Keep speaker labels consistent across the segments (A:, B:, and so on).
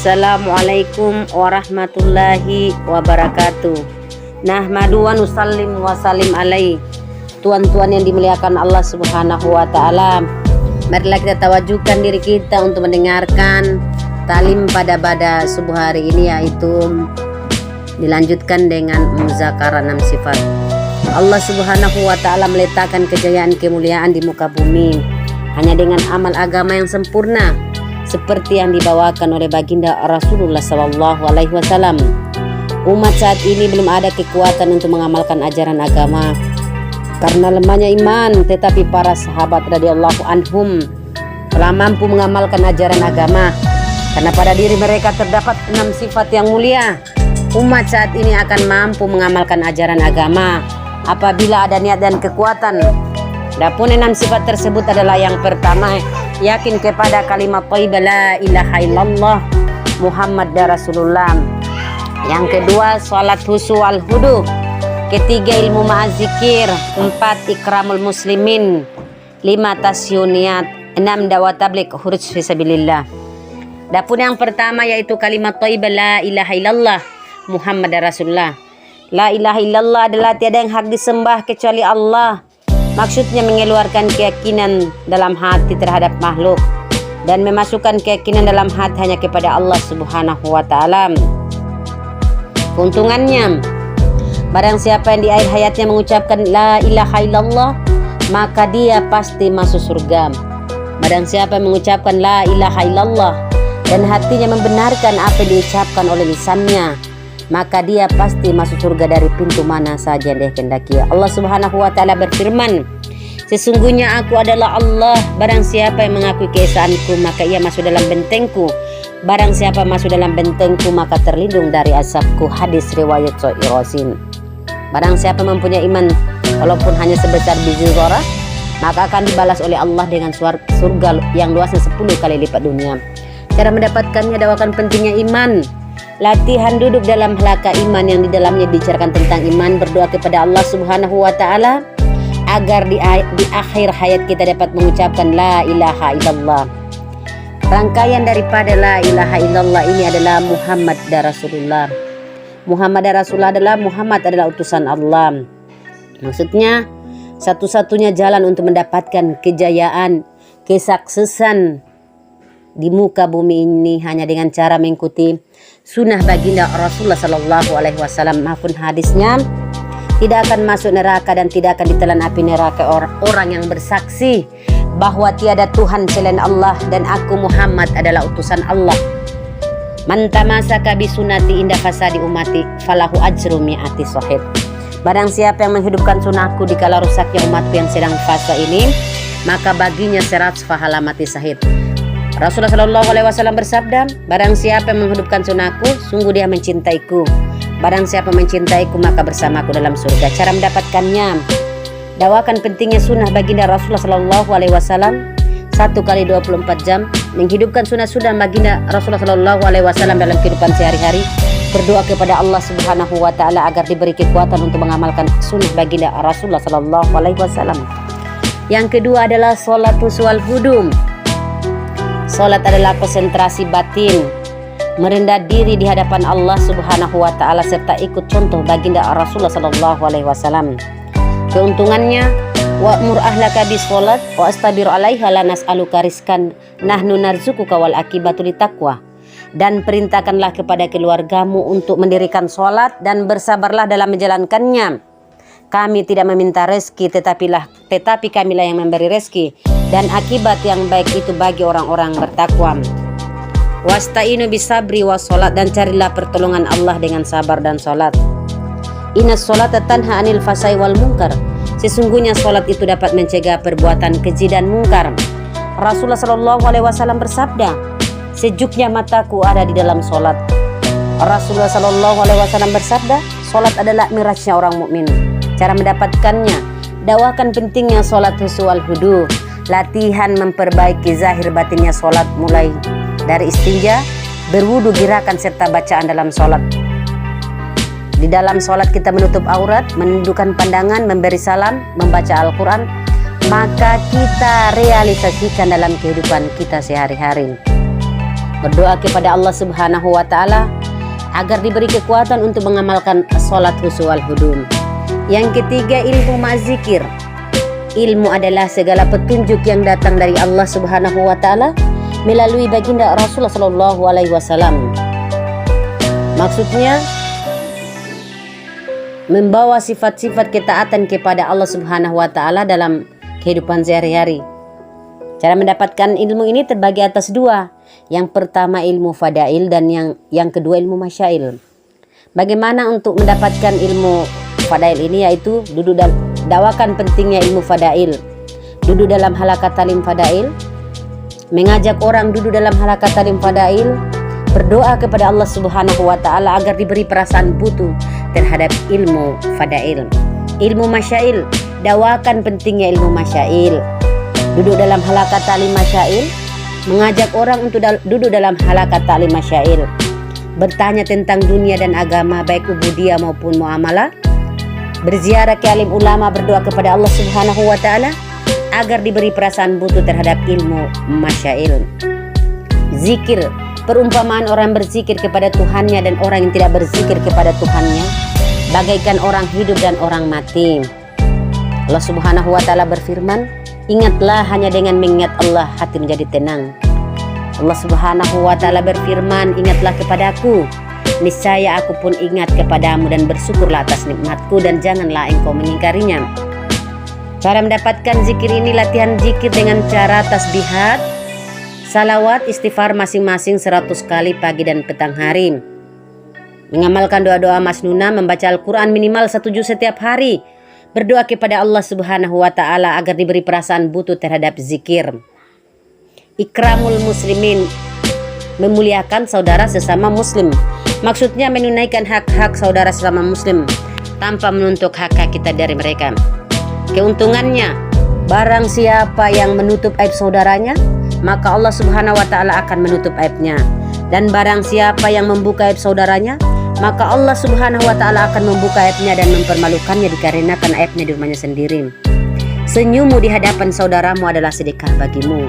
A: Assalamualaikum warahmatullahi wabarakatuh. Nahmadu wa nusallim wa salim alaih. Tuan-tuan yang dimuliakan Allah Subhanahu wa taala, marilah kita tawajukan diri kita untuk mendengarkan talim pada subuh hari ini, yaitu dilanjutkan dengan muzakarah 6 sifat. Allah Subhanahu wa taala meletakkan kejayaan kemuliaan di muka bumi hanya dengan amal agama yang sempurna, seperti yang dibawakan oleh baginda Rasulullah SAW. Umat saat ini belum ada kekuatan untuk mengamalkan ajaran agama karena lemahnya iman, tetapi para sahabat radhiyallahu anhum telah mampu mengamalkan ajaran agama karena pada diri mereka terdapat 6 sifat yang mulia. Umat saat ini akan mampu mengamalkan ajaran agama apabila ada niat dan kekuatan. Adapun 6 sifat tersebut adalah: yang pertama, yakin kepada kalimat thayyibah la ilaha illallah Muhammad Rasulullah. Yang kedua, salat husu wal hudu. Ketiga, ilmu ma'azikir. 4, ikramul muslimin. 5, tasyuniat. 6, dakwah tabligh khuruj fisabilillah. Adapun yang pertama yaitu kalimat thayyibah la ilaha illallah Muhammad Rasulullah. La ilaha illallah adalah tiada yang hak disembah kecuali Allah. Maksudnya mengeluarkan keyakinan dalam hati terhadap makhluk dan memasukkan keyakinan dalam hati hanya kepada Allah Subhanahu wa taala. Keuntungannya, barang siapa yang di akhir hayatnya mengucapkan la ilaha illallah, maka dia pasti masuk surga. Barang siapa yang mengucapkan la ilaha illallah dan hatinya membenarkan apa yang diucapkan oleh lisannya, maka dia pasti masuk surga dari pintu mana saja yang dia kehendaki. Allah Subhanahu wa taala berfirman, sesungguhnya aku adalah Allah. Barang siapa yang mengakui keesaanku, maka ia masuk dalam bentengku. Barang siapa masuk dalam bentengku, maka terlindung dari azabku. Hadis riwayat Sahih Muslim. Barang siapa mempunyai iman walaupun hanya sebesar biji zarah, maka akan dibalas oleh Allah dengan surga yang luasnya 10 kali lipat dunia. Cara mendapatkannya, dakwakan pentingnya iman. Latihan duduk dalam helaka iman yang di dalamnya dibicarakan tentang iman. Berdoa kepada Allah Subhanahu wa taala agar di akhir hayat kita dapat mengucapkan la ilaha illallah. Rangkaian daripada la ilaha illallah ini adalah Muhammad Rasulullah. Muhammad Rasulullah adalah Muhammad adalah utusan Allah. Maksudnya satu-satunya jalan untuk mendapatkan kejayaan, kesuksesan di muka bumi ini hanya dengan cara mengikuti sunnah baginda Rasulullah SAW. Maupun hadisnya, tidak akan masuk neraka dan tidak akan ditelan api neraka orang yang bersaksi bahwa tiada Tuhan selain Allah dan aku Muhammad adalah utusan Allah. Man tamasaka bi sunnati inda fasadi ummati falahu ajru mi'ati syahid. Barang siapa yang menghidupkan sunnahku di kala rusaknya umatku yang sedang fasa ini, maka baginya 100 pahala mati syahid. Rasulullah SAW bersabda, barang siapa yang menghidupkan sunnahku, sungguh dia mencintaiku. Barang siapa mencintaiku, maka bersamaku dalam surga. Cara mendapatkannya, dakwakan pentingnya sunnah baginda Rasulullah SAW 1 kali 24 jam. Menghidupkan sunnah baginda Rasulullah SAW dalam kehidupan sehari-hari. Berdoa kepada Allah Subhanahu wa taala agar diberi kekuatan untuk mengamalkan sunnah baginda Rasulullah SAW. Yang kedua adalah salat wal hudum. Salat adalah konsentrasi batin, merendah diri di hadapan Allah Subhanahu wa taala serta ikut contoh baginda Rasulullah SAW. Keuntungannya, wa'mur ahlaka bis-shalat wa astabir 'alaiha la nas'aluka rizqan nahnu narzuquka wal aqibatu litaqwa. Dan perintahkanlah kepada keluargamu untuk mendirikan salat dan bersabarlah dalam menjalankannya. Kami tidak meminta rezeki, tetapi kamilah yang memberi rezeki, dan akibat yang baik itu bagi orang-orang bertakwa. Wasta'inu bisabri was salat, dan carilah pertolongan Allah dengan sabar dan salat. Inna sholata tanha anil fasai wal munkar. Sesungguhnya salat itu dapat mencegah perbuatan keji dan mungkar. Rasulullah SAW bersabda, sejuknya mataku ada di dalam salat. Rasulullah SAW bersabda, salat adalah mirajnya orang mukmin. Cara mendapatkannya, dakwakan pentingnya salat husu wal hudu. Latihan memperbaiki zahir batinnya salat, mulai dari istinja, berwudu, gerakan serta bacaan dalam salat. Di dalam salat kita menutup aurat, menundukkan pandangan, memberi salam, membaca Al-Quran, maka kita realisasikan dalam kehidupan kita sehari-hari. berdoa kepada Allah Subhanahu wa taala agar diberi kekuatan untuk mengamalkan salat khusyuk wal hudum. Yang ketiga, ilmu ma'zikir. Ilmu adalah segala petunjuk yang datang dari Allah Subhanahu wa taala melalui baginda Rasulullah sallallahu alaihi wasallam. Maksudnya membawa sifat-sifat ketaatan kepada Allah Subhanahu wa taala dalam kehidupan sehari-hari. Cara mendapatkan ilmu ini terbagi atas dua. Yang pertama ilmu fadail dan yang kedua ilmu masyail. Bagaimana untuk mendapatkan ilmu fadail ini, yaitu duduk dan dakwakan pentingnya ilmu fadail. Duduk dalam halakat talim fadail, mengajak orang duduk dalam halakat talim fadail, berdoa kepada Allah Subhanahu wa taala agar diberi perasaan butuh terhadap ilmu fadail. Ilmu masyail, dakwakan pentingnya ilmu masyail. Duduk dalam halakat talim masyail, mengajak orang untuk duduk dalam halakat talim masyail, bertanya tentang dunia dan agama baik ubudiyah maupun muamalah, berziarah ke alim ulama, berdoa kepada Allah Subhanahu wa taala agar diberi perasaan butuh terhadap ilmu masyail. Zikir, perumpamaan orang berzikir kepada Tuhannya dan orang yang tidak berzikir kepada Tuhannya bagaikan orang hidup dan orang mati. Allah Subhanahu wa taala berfirman, ingatlah hanya dengan mengingat Allah hati menjadi tenang. Allah Subhanahu wa taala berfirman, ingatlah kepadaku, niscaya aku pun ingat kepadamu, dan bersyukurlah atas nikmatku dan janganlah engkau mengingkarinya. Cara mendapatkan zikir ini, latihan zikir dengan cara tasbihat, salawat, istighfar masing-masing 100 kali pagi dan petang hari. Mengamalkan doa-doa masnunah, membaca Al-Quran minimal 1 juz setiap hari. Berdoa kepada Allah Subhanahu wa taala agar diberi perasaan butuh terhadap zikir. Ikramul muslimin, memuliakan saudara sesama muslim. Maksudnya menunaikan hak-hak saudara sesama muslim tanpa menuntut hak-hak kita dari mereka. Keuntungannya, barang siapa yang menutup aib saudaranya, maka Allah Subhanahu wa taala akan menutup aibnya. Dan barang siapa yang membuka aib saudaranya, maka Allah Subhanahu wa taala akan membuka aibnya dan mempermalukannya dikarenakan aibnya di rumahnya sendiri. Senyummu di hadapan saudaramu adalah sedekah bagimu.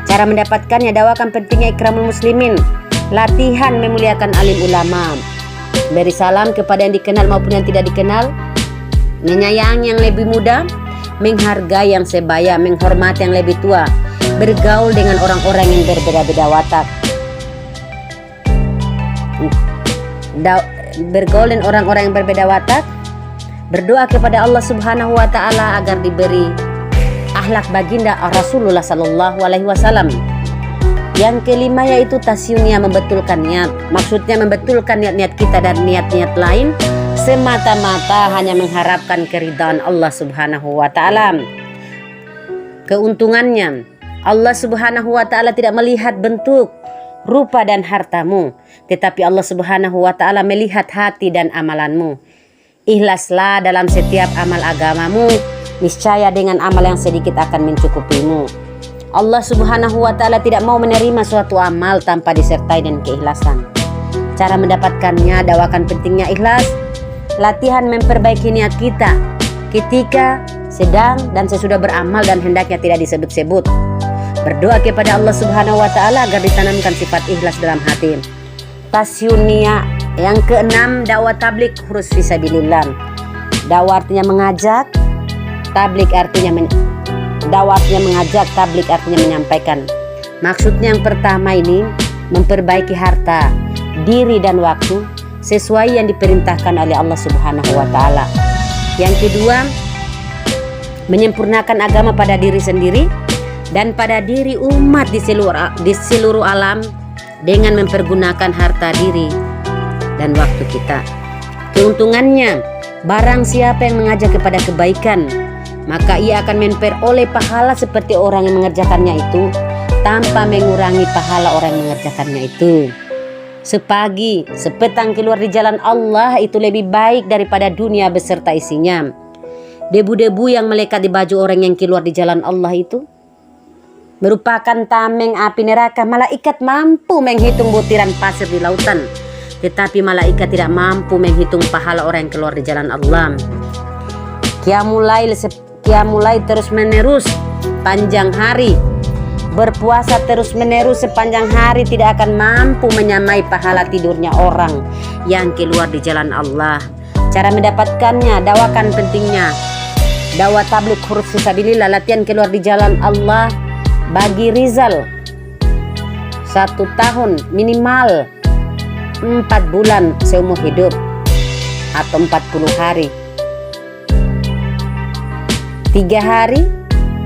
A: Cara mendapatkannya, dakwakan pentingnya ikramul muslimin. Latihan memuliakan alim ulama, beri salam kepada yang dikenal maupun yang tidak dikenal, menyayangi yang lebih muda, menghargai yang sebaya, menghormati yang lebih tua, bergaul dengan orang-orang yang berbeda-beda watak, bergaul dengan orang-orang yang berbeda watak, berdoa kepada Allah Subhanahu wa taala agar diberi akhlak baginda Rasulullah sallallahu alaihi wasallam. Yang kelima yaitu tasyunia, membetulkan niat. Maksudnya membetulkan niat-niat kita dan niat-niat lain semata-mata hanya mengharapkan keridhaan Allah Subhanahu wa taala. Keuntungannya, Allah Subhanahu wa taala tidak melihat bentuk, rupa dan hartamu, tetapi Allah Subhanahu wa taala melihat hati dan amalanmu. Ikhlaslah dalam setiap amal agamamu, niscaya dengan amal yang sedikit akan mencukupimu. Allah Subhanahu wa taala tidak mau menerima suatu amal tanpa disertai dengan keikhlasan. Cara mendapatkannya, dakwakan pentingnya ikhlas. Latihan memperbaiki niat kita ketika, sedang, dan sesudah beramal dan hendaknya tidak disebut-sebut. Berdoa kepada Allah Subhanahu wa taala agar ditanamkan sifat ikhlas dalam hati. Tasyunia. Yang keenam, dakwah tablik hurus fisabilillah. Dakwah artinya mengajak, tablik artinya dakwah artinya mengajak, tablik artinya menyampaikan. Maksudnya yang pertama ini memperbaiki harta, diri dan waktu sesuai yang diperintahkan oleh Allah Subhanahu wa taala. Yang kedua, menyempurnakan agama pada diri sendiri dan pada diri umat di seluruh alam dengan mempergunakan harta diri dan waktu kita. Keuntungannya, barang siapa yang mengajak kepada kebaikan, maka ia akan memperoleh pahala seperti orang yang mengerjakannya itu tanpa mengurangi pahala orang yang mengerjakannya itu. Sepagi, sepetang keluar di jalan Allah itu lebih baik daripada dunia beserta isinya. Debu-debu yang melekat di baju orang yang keluar di jalan Allah itu merupakan tameng api neraka. Malaikat mampu menghitung butiran pasir di lautan, tetapi malaikat tidak mampu menghitung pahala orang yang keluar di jalan Allah. Qiyamul lail terus menerus panjang hari berpuasa terus-menerus sepanjang hari tidak akan mampu menyamai pahala tidurnya orang yang keluar di jalan Allah. Cara mendapatkannya, dakwakan pentingnya. Dakwah tabligh huruf fisabilillah, latihan keluar di jalan Allah. Bagi Rizal 1 tahun minimal 4 bulan seumur hidup atau 40 hari, 3 hari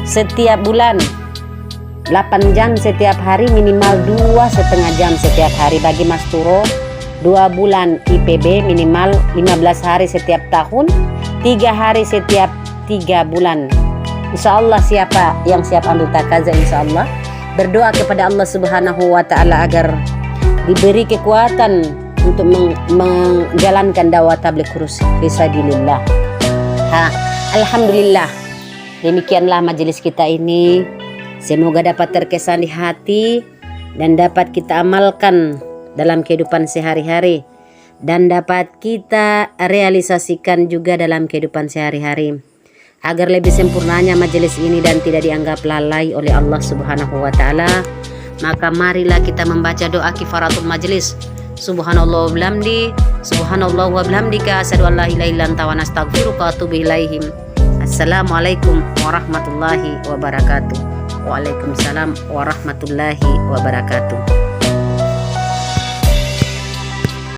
A: setiap bulan, 8 jam setiap hari, minimal 2,5 jam setiap hari. Bagi Mas Turo 2 bulan IPB minimal 15 hari setiap tahun, 3 hari setiap 3 bulan. Insya Allah siapa yang siap ambil takazah, insya Allah berdoa kepada Allah Subhanahu wa Ta'ala agar diberi kekuatan untuk menjalankan dakwah tabligh fisabilillah. Alhamdulillah, demikianlah majelis kita ini. Semoga dapat terkesan di hati dan dapat kita amalkan dalam kehidupan sehari-hari dan dapat kita realisasikan juga dalam kehidupan sehari-hari agar lebih sempurnanya majelis ini dan tidak dianggap lalai oleh Allah Subhanahu wa Ta'ala. Maka marilah kita membaca doa kifaratul majelis. Subhanallah wa bihamdi, subhanallah wa bihamdika, asyhadu an la ilaha illa anta wa nastaghfiruka wa atubu ilaihim. Assalamualaikum warahmatullahi wabarakatuh. Waalaikumsalam warahmatullahi wabarakatuh.